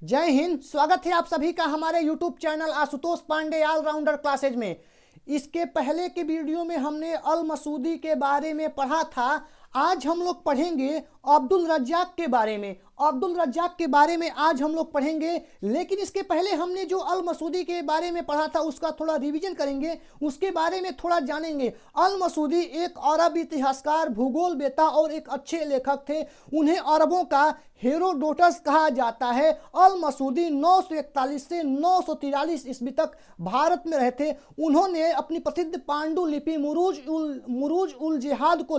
जय हिंद। स्वागत है आप सभी का हमारे YouTube channel Ashutosh Pandey allrounder classes में। इसके पहले के वीडियो में हमने अल मसूदी के बारे में पढ़ा था। आज हम लोग पढ़ेंगे अब्दुल रज्जाक के बारे में। अब्दुल रज्जाक के बारे में आज हम लोग पढ़ेंगे, लेकिन इसके पहले हमने जो अल मसूदी के बारे में पढ़ा था उसका थोड़ा रिवीजन करेंगे, उसके बारे में थोड़ा जानेंगे। अल मसूदी एक अरब इतिहासकार, भूगोलवेत्ता और एक अच्छे लेखक थे। उन्हें अरबों का हेरोडोटस कहा जाता है। अल मसूदी 941 से 943 ईस्वी तक भारत में रहे थे। उन्होंने अपनी प्रसिद्ध पांडुलिपि मुरूज उल जिहाद को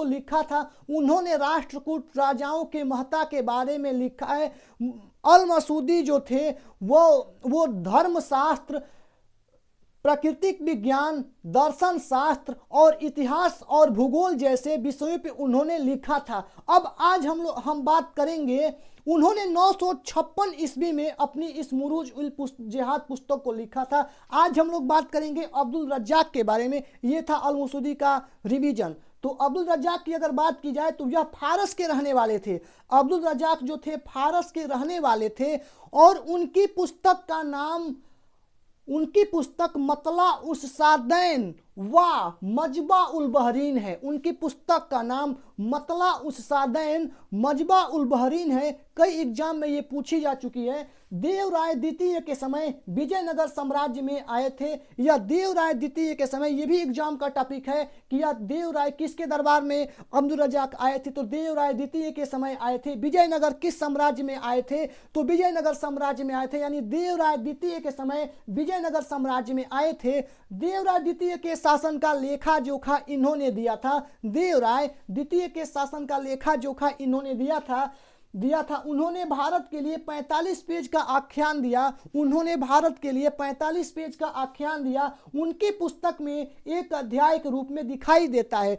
लिखा था। उन्होंने राष्ट्रकूट राजाओं के महत्ता के बारे में लिखा है। अल मसूदी जो थे वो धर्मशास्त्र, प्राकृतिक विज्ञान, दर्शन शास्त्र और इतिहास और भूगोल जैसे विषयों पे उन्होंने लिखा था। अब आज हम बात करेंगे, उन्होंने 956 ईस्वी में अपनी इस मुरूज उल जिहाद पुस्तक को लिखा था। आज हम लोग बात करेंगे अब्दुल रज्जाक के बारे में। ये था अल मसूदी का रिवीजन। तो अब्दुल रज्जाक की अगर बात की जाए तो यह फारस के रहने वाले थे। अब्दुल रज्जाक जो थे फारस के रहने वाले थे और उनकी पुस्तक मतला उस सादैन व मजबा उल बहरीन है। उनकी पुस्तक का नाम मतला उस सादैन मजबा उल बहरीन है। कई एग्जाम में ये पूछी जा चुकी है। देवराय द्वितीय के समय विजयनगर साम्राज्य में आए थे। यह देवराय द्वितीय के समय, ये भी एग्जाम का टॉपिक है कि यह देवराय किसके दरबार में अब्दुल रज्जाक आए थे। तो देवराय द्वितीय के समय आए थे। विजयनगर किस साम्राज्य में आए थे? तो विजयनगर साम्राज्य में आए थे, यानी देवराय द्वितीय के समय विजयनगर साम्राज्य में आए थे। देवराय द्वितीय के शासन का लेखा जोखा इन्होंने दिया था। देवराय द्वितीय के शासन का लेखा जोखा इन्होंने दिया था। उन्होंने भारत के लिए 45 पेज का आख्यान दिया। उनकी पुस्तक में एक अध्याय के रूप में दिखाई देता है।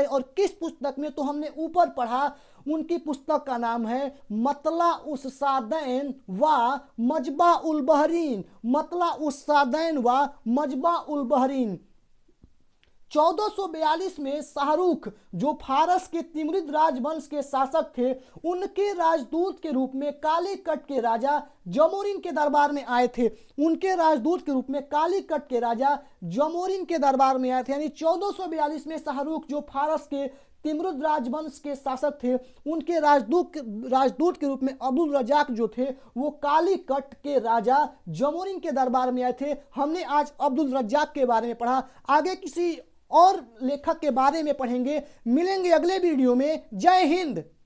और किस पुस्तक में? तो हमने ऊपर पढ़ा, उनकी पुस्तक का नाम है मतला उस सादैन व मजबा उल बहरीन। 1442 में शाहरुख, जो फारस के तिमरिद राजवंश के शासक थे, उनके राजदूत के रूप में कालीकट के राजा जमोरिन के दरबार में आए थे। यानी 1442 में शाहरुख, जो फारस के तिमरुद राजवंश के शासक थे, उनके राजदूत के रूप में अब्दुल रज्जाक जो थे वो कालीकट के राजा जमोरिन के दरबार में आए थे। हमने आज अब्दुल रज्जाक के बारे में पढ़ा। आगे किसी और लेखक के बारे में पढ़ेंगे। मिलेंगे अगले वीडियो में। जय हिंद।